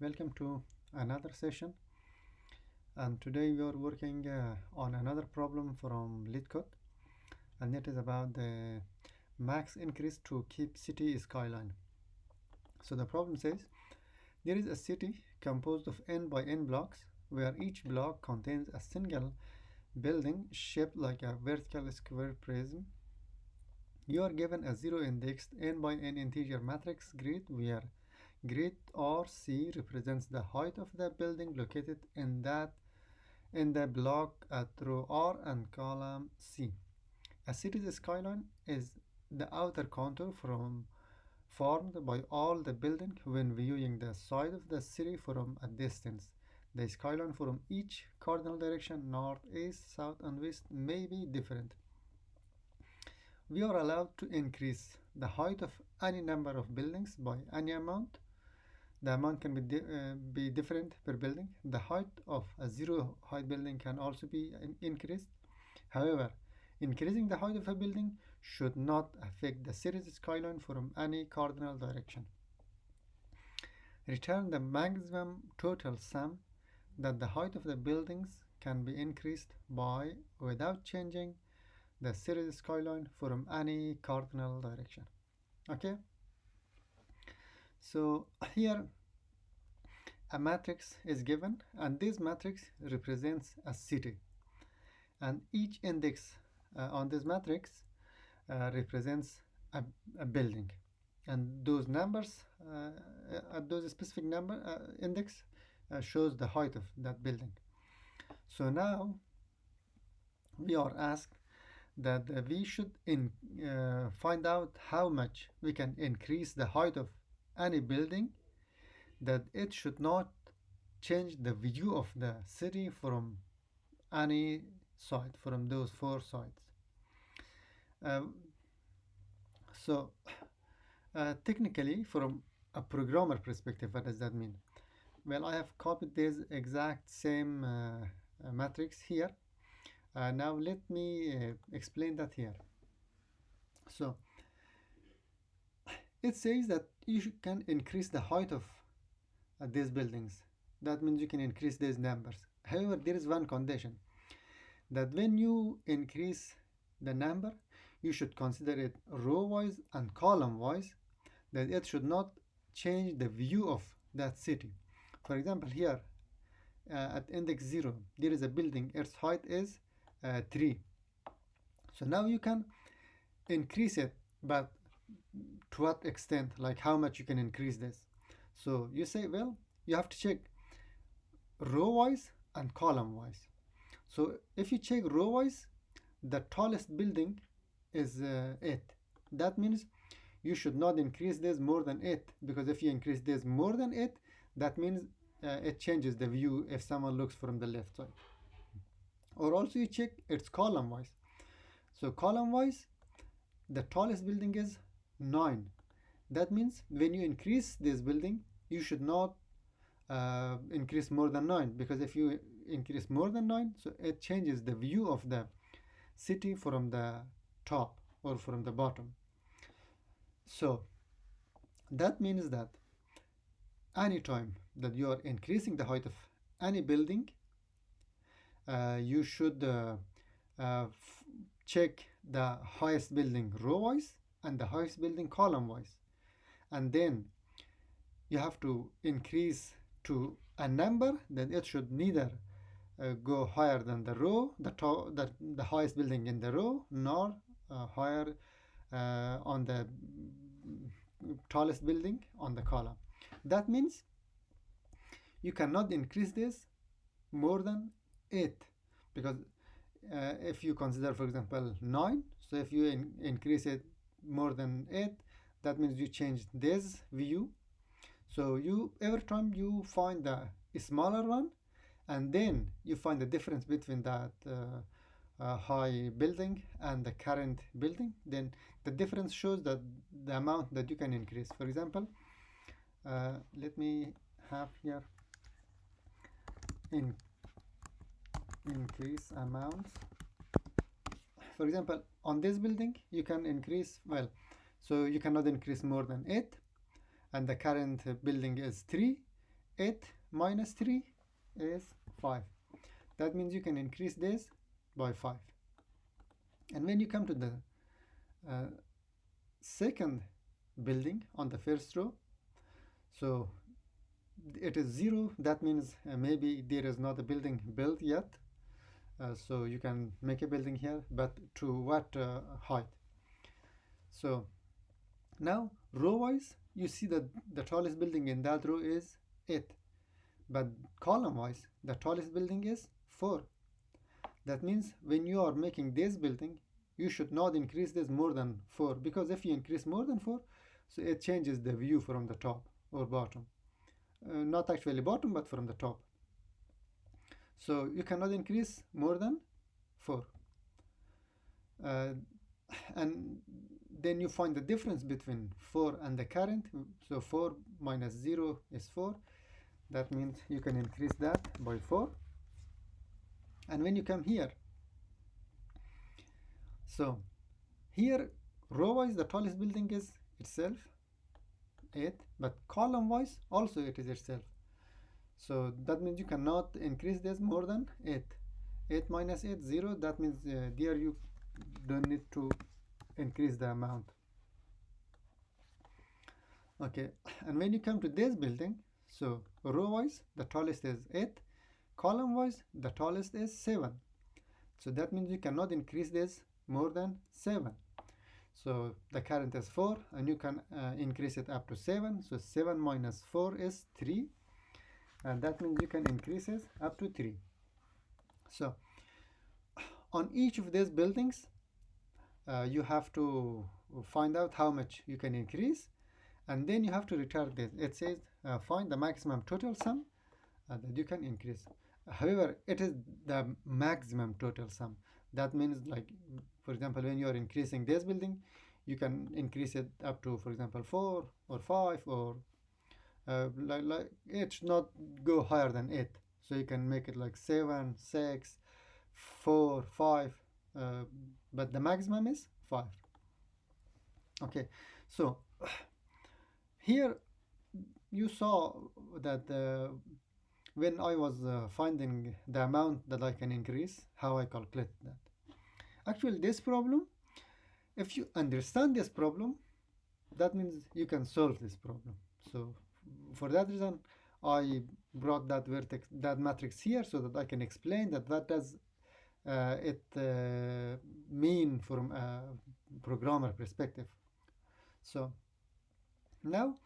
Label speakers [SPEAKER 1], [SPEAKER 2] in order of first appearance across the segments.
[SPEAKER 1] Welcome to another session, and today we are working on another problem from LeetCode, and it is about the max increase to keep city skyline. So the problem says there is a city composed of n by n blocks where each block contains a single building shaped like a vertical square prism. You are given a zero indexed n by n integer matrix grid where grid RC represents the height of the building located in the block at row R and column C. A city's skyline is the outer contour formed by all the building when viewing the side of the city from a distance. The skyline from each cardinal direction, north, east, south, and west, may be different. We are allowed to increase the height of any number of buildings by any amount. The amount can be different per building. The height of a zero height building can also be increased. However, increasing the height of a building should not affect the city's skyline from any cardinal direction. Return the maximum total sum that the height of the buildings can be increased by without changing the city's skyline from any cardinal direction. Okay? So here a matrix is given, and this matrix represents a city, and each index on this matrix represents a building, and those numbers at those specific number index shows the height of that building. So now we are asked that we should find out how much we can increase the height of any building that it should not change the view of the city from any side, from those four sides. Technically, from a programmer perspective, what does that mean? Well, I have copied this exact same matrix here. Now let me explain that here. So it says that you can increase the height of these buildings. That means you can increase these numbers. However, there is one condition, that when you increase the number, you should consider it row wise and column wise, that it should not change the view of that city. For example, here at index 0 there is a building, its height is 3. So now you can increase it, but to what extent, like how much you can increase this. So you say, well, you have to check row wise and column wise. So if you check row wise, the tallest building is 8. That means you should not increase this more than 8, because if you increase this more than 8, that means it changes the view if someone looks from the left side. Or also you check its column wise. So column wise, the tallest building is 9. That means when you increase this building, you should not increase more than 9, because if you increase more than 9, so it changes the view of the city from the top or from the bottom. So that means that anytime that you are increasing the height of any building, you should check the highest building row wise and the highest building column wise, and then you have to increase to a number that it should neither go higher than the row, the highest building in the row, nor higher on the tallest building on the column. That means you cannot increase this more than 8, because if you consider, for example, 9, so if you increase it more than 8, that means you change this view. So every time you find the smaller one, and then you find the difference between that high building and the current building, then the difference shows that the amount that you can increase. For example, let me have here increase amount. For example, on this building you can increase, well, so you cannot increase more than 8, and the current building is 3. 8 minus 3 is 5. That means you can increase this by 5. And when you come to the second building on the first row, so it is 0. That means maybe there is not a building built yet. So you can make a building here, but to what height? So now row wise, you see that the tallest building in that row is 8, but column wise the tallest building is 4. That means when you are making this building, you should not increase this more than 4, because if you increase more than 4, so it changes the view from the top or bottom. Not actually bottom, but from the top. So you cannot increase more than 4. And then you find the difference between 4 and the current. So 4 minus 0 is 4. That means you can increase that by 4. And when you come here, so here row wise the tallest building is itself 8, but column wise also it is itself. So that means you cannot increase this more than 8. 8 minus 8, 0. That means there you don't need to increase the amount. Okay, and when you come to this building, so row wise the tallest is 8, column wise the tallest is 7. So that means you cannot increase this more than 7. So the current is 4, and you can increase it up to 7. So 7 minus 4 is 3, and that means you can increase it up to 3. So on each of these buildings, you have to find out how much you can increase, and then you have to return this. It says find the maximum total sum that you can increase. However, it is the maximum total sum. That means, like, for example, when you are increasing this building, you can increase it up to, for example, 4 or 5, or like it should not go higher than 8. So you can make it like 7, 6, 4, 5, but the maximum is 5. Okay, so here you saw that when I was finding the amount that I can increase, how I calculate that. Actually, this problem, if you understand this problem, that means you can solve this problem. So for that reason, I brought that vertex, that matrix here, so that I can explain that what does it mean from a programmer perspective. So now,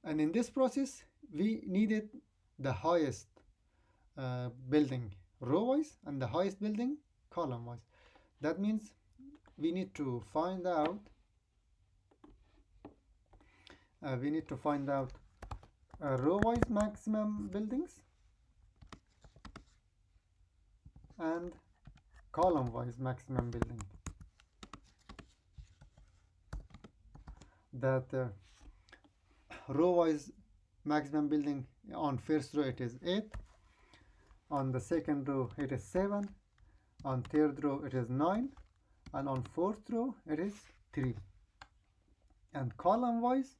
[SPEAKER 1] and in this process, we needed the highest building row-wise and the highest building column-wise. That means we need to find out row-wise maximum buildings and column-wise maximum building. That row-wise maximum building on first row it is 8, on the second row it is 7, on third row it is 9, and on fourth row it is 3. And column wise,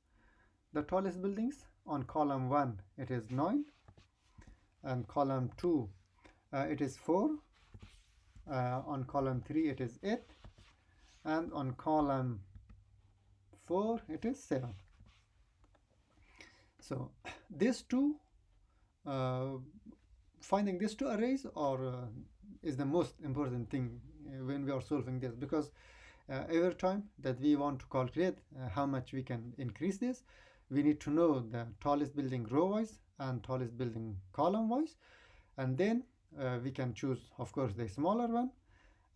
[SPEAKER 1] the tallest buildings, on column 1 it is 9, and column 2 it is 4, on column 3 it is 8, and on column 4 it is 7. So these two, finding these two arrays is the most important thing when we are solving this, because every time that we want to calculate how much we can increase this, we need to know the tallest building row-wise and tallest building column-wise, and then we can choose, of course, the smaller one,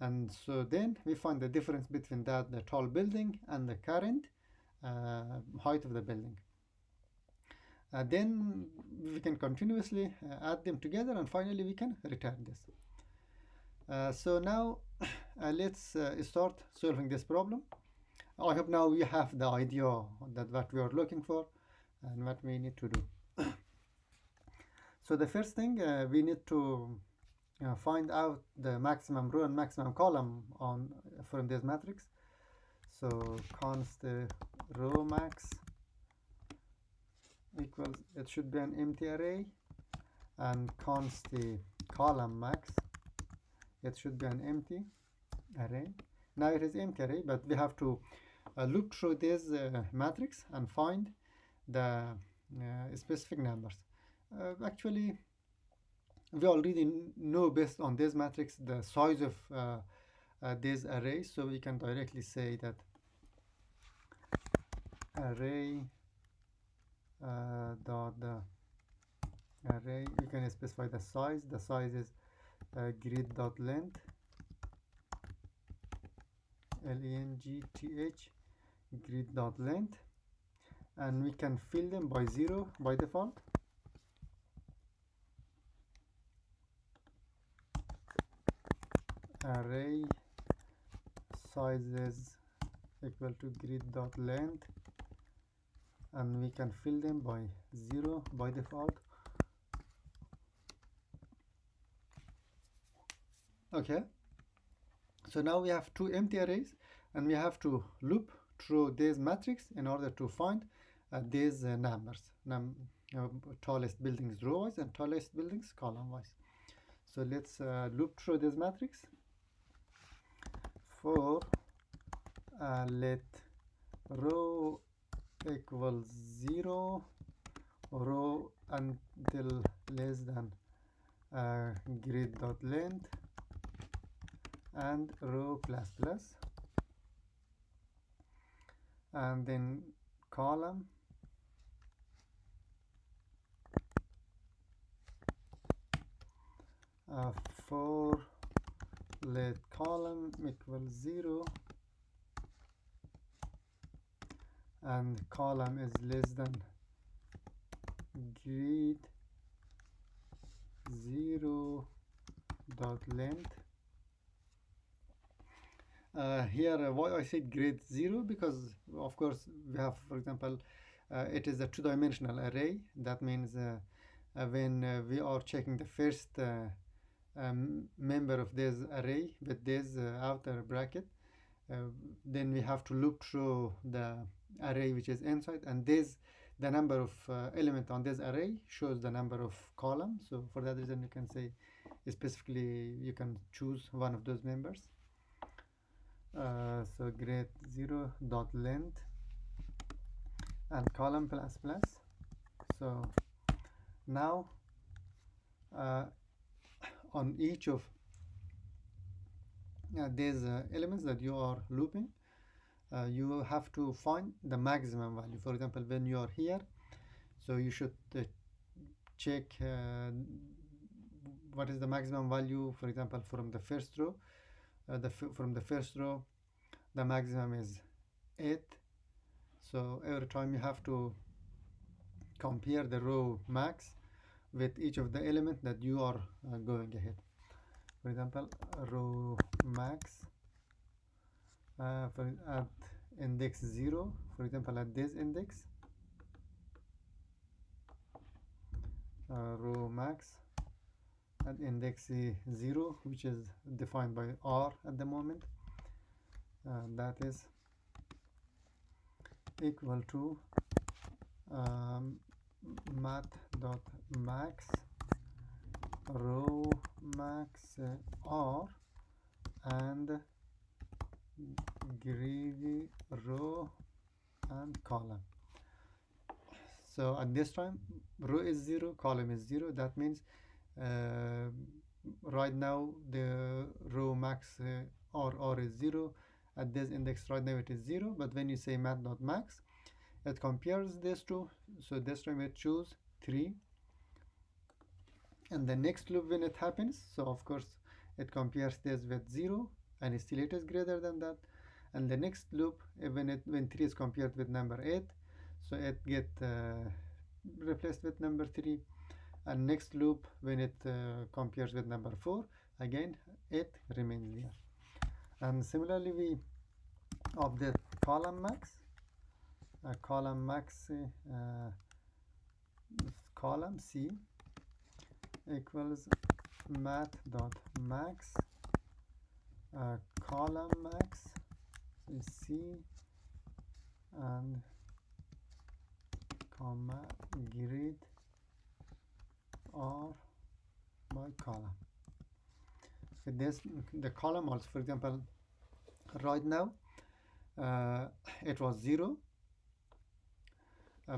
[SPEAKER 1] and so then we find the difference between the tall building and the current height of the building. Then we can continuously add them together, and finally we can return this. So now let's start solving this problem. I hope now you have the idea that what we are looking for and what we need to do. So the first thing, we need to find out the maximum row and maximum column from this matrix. So const row max equals, it should be an empty array, and const the column max, it should be an empty array. Now it is empty array, but we have to loop through this matrix and find the specific numbers. Actually, we already know based on this matrix the size of this array, so we can directly say that array dot the array, you can specify the size. The size is grid dot length, length, grid dot length, and we can fill them by 0 by default. Array sizes equal to grid dot length, and we can fill them by 0 by default. Okay, so now we have two empty arrays, and we have to loop through this matrix in order to find these numbers, tallest buildings row wise and tallest buildings column wise. So let's loop through this matrix. For let row equals 0, row until less than grid dot length, and row plus plus, and then column for let column equals 0 and column is less than grid 0 dot length. Here why I said grid 0, because of course we have, for example, it is a two-dimensional array. That means when we are checking the first member of this array with this outer bracket, then we have to loop through the array which is inside, and this the number of element on this array shows the number of columns. So for that reason you can say specifically you can choose one of those members. So grid 0 dot length and column plus plus. So now on each of these elements that you are looping, you have to find the maximum value. For example, when you are here, so you should check what is the maximum value. For example, from the first row, from the first row the maximum is 8. So every time you have to compare the row max with each of the elements that you are going ahead. For example, row max at index 0, for example at this index, row max at index 0, which is defined by R at the moment, that is equal to math.max row max R and greedy row and column. So at this time row is 0, column is 0. That means right now the row max R is 0. At this index right now it is 0, but when you say math.max, it compares these two. So this time it choose 3, and the next loop when it happens, so of course it compares this with 0 and still it is greater than that. And the next loop, when 3 is compared with number 8, so it get replaced with number 3. And next loop when it compares with number 4, again 8 remains there. And similarly we update column max, column C equals math.max column max is C and comma grid or by column. With this, the column also, for example, right now it was 0,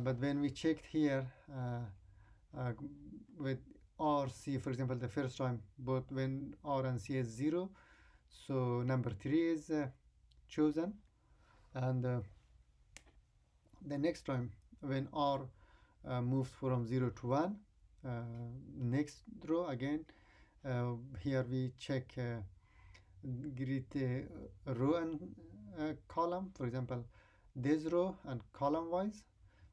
[SPEAKER 1] but when we checked here with R, C, for example, the first time, both when R and C is 0, so number 3 is chosen, and the next time when R moves from 0 to 1, next row again, here we check grid row and column, for example, this row and column wise.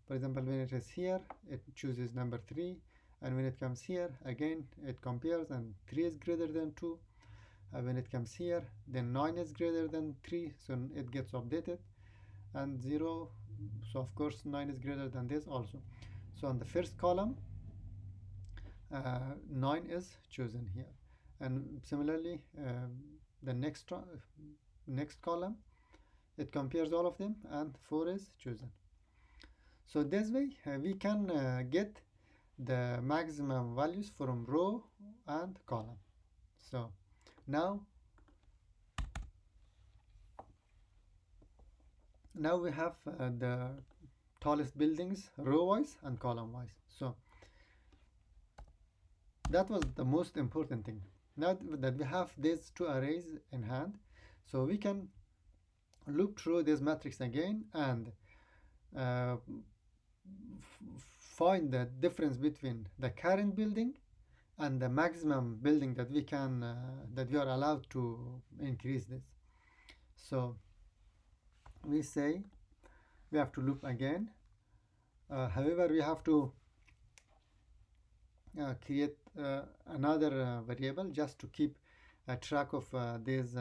[SPEAKER 1] For example, when it is here, it chooses number 3, and when it comes here, again it compares, and 3 is greater than 2. When it comes here, then 9 is greater than 3, so it gets updated, and 0, so of course 9 is greater than this also. So on the first column, 9 is chosen here, and similarly the next column, it compares all of them, and 4 is chosen. So this way we can get the maximum values from row and column. So now we have the tallest buildings row wise and column wise. So that was the most important thing. Now that we have these two arrays in hand, so we can look through this matrix again and find the difference between the current building and the maximum building that we can that we are allowed to increase this. So we say we have to loop again. However, we have to create another variable just to keep track of these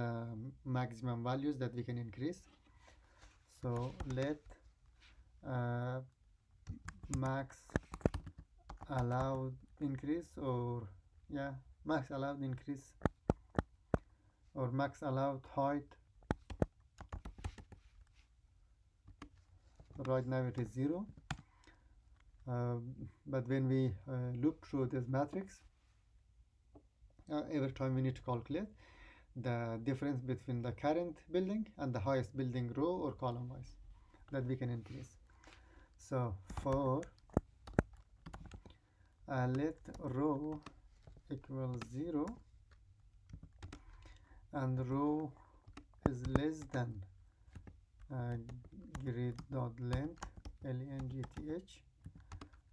[SPEAKER 1] maximum values that we can increase. So let max allowed increase, or max allowed increase, or max allowed height. Right now it is 0, but when we loop through this matrix, every time we need to calculate the difference between the current building and the highest building row or column wise that we can increase. So for let row equals 0 and row is less than grid dot length length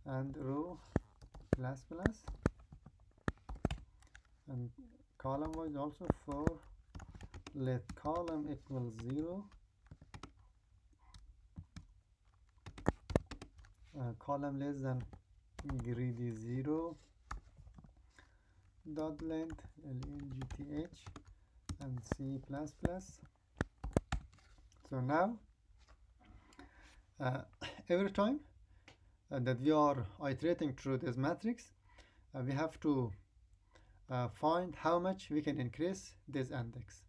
[SPEAKER 1] and row plus plus, and column wise also for let column equals 0, column less than grid is 0 dot length length and C plus plus. So now every time that we are iterating through this matrix, we have to find how much we can increase this index.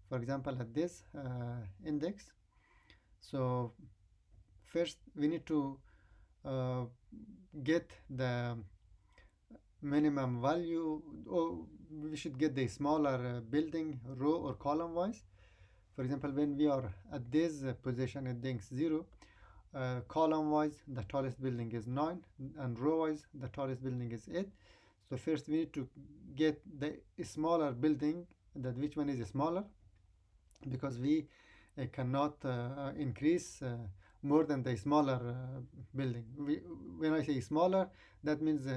[SPEAKER 1] For example, at this index, so first we need to get the minimum value, or we should get the smaller building row or column wise. For example, when we are at this position at index 0, column wise the tallest building is 9, and row wise the tallest building is 8. So first we need to get the smaller building, that which one is smaller, because we cannot increase more than the smaller building. When I say smaller, that means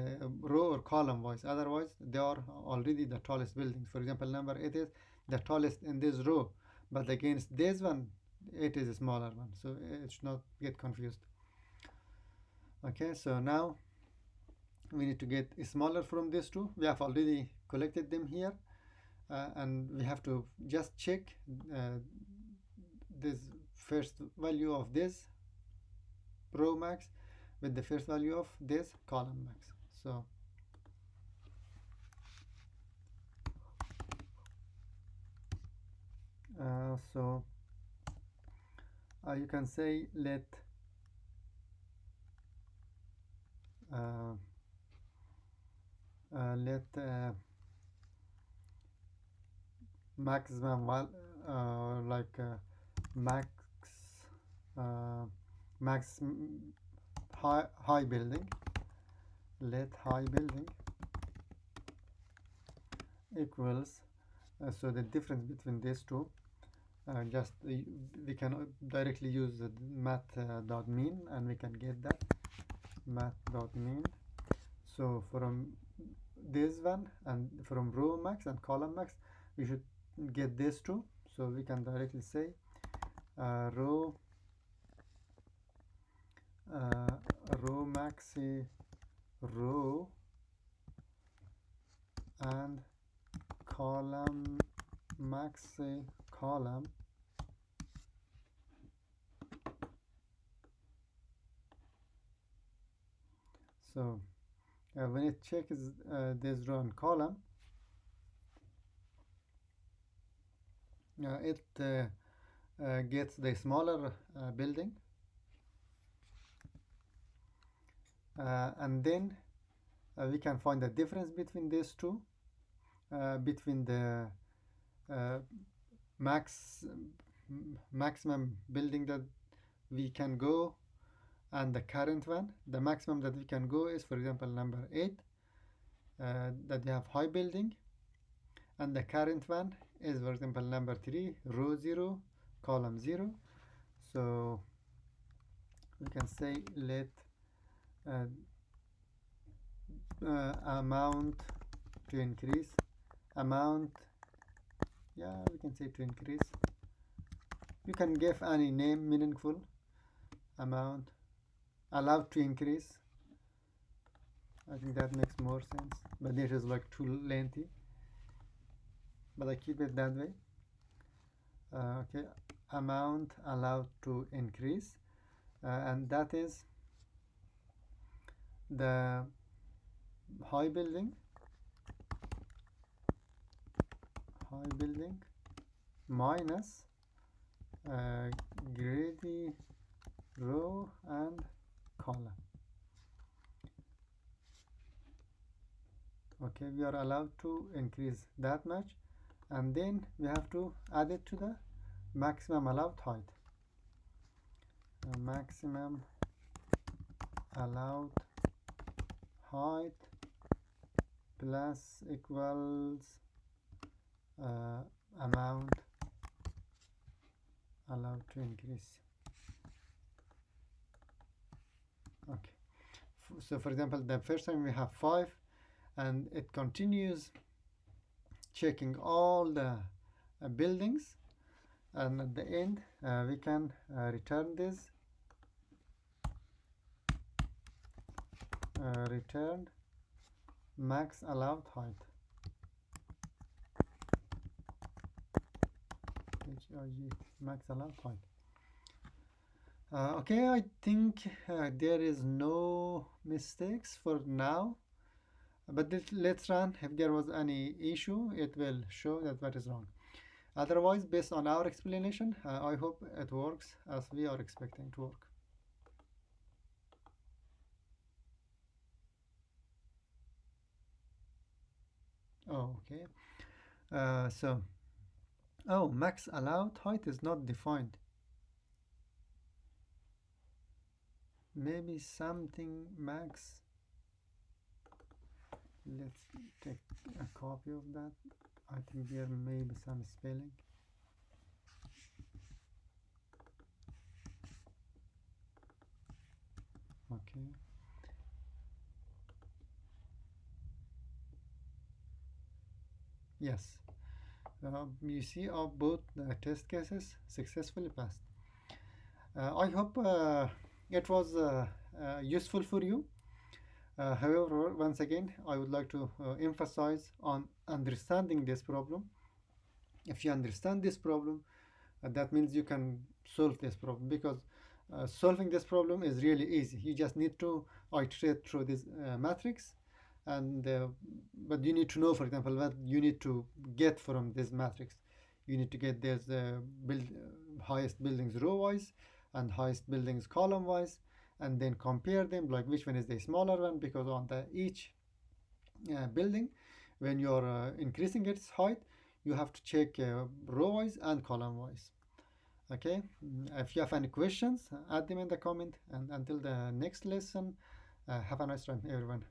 [SPEAKER 1] row or column wise, otherwise they are already the tallest buildings. For example, number 8 is the tallest in this row, but against this one it is a smaller one, so it should not get confused. Okay, so now we need to get smaller from these two. We have already collected them here, and we have to just check this first value of this row max with the first value of this column max. So you can say let uh, let maximum max uh, max high building. Let high building equals so the difference between these two, just we can directly use the math mean, and we can get that math mean. So from this one, and from row max and column max, we should get these two. So we can directly say row maxi row and column maxi column. So when it checks this row and column, it gets the smaller building, and then we can find the difference between these two, between the maximum building that we can go and the current one. The maximum that we can go is, for example, number 8, that we have high building, and the current one is, for example, number 3, row 0, column 0. So we can say let amount to increase, amount, yeah, we can say to increase. You can give any name meaningful. Amount allowed to increase. I think that makes more sense, but it is like too lengthy, but I keep it that way. Okay, amount allowed to increase, and that is the high building minus greedy row and column. Okay, we are allowed to increase that much, and then we have to add it to the maximum allowed height. Maximum allowed height plus equals amount allowed to increase. Okay, so for example, the first time we have 5, and it continues checking all the buildings, and at the end we can return this return max allowed height. Max allowed height. Okay, I think there is no mistakes for now, but let's run. If there was any issue, it will show that what is wrong. Otherwise, based on our explanation, I hope it works as we are expecting to work. Oh, okay. Max allowed height is not defined. Maybe something max. Let's take a copy of that. I think there may be some spelling. Okay. Yes. You see, both test cases successfully passed. I hope it was useful for you. However, once again, I would like to emphasize on understanding this problem. If you understand this problem, that means you can solve this problem, because solving this problem is really easy. You just need to iterate through this matrix, and but you need to know, for example, what you need to get from this matrix. You need to get this highest buildings row wise and highest buildings column wise, and then compare them, like which one is the smaller one, because on the each building, when you're increasing its height, you have to check row wise and column wise. Okay. If you have any questions, add them in the comment, and until the next lesson, have a nice time, everyone.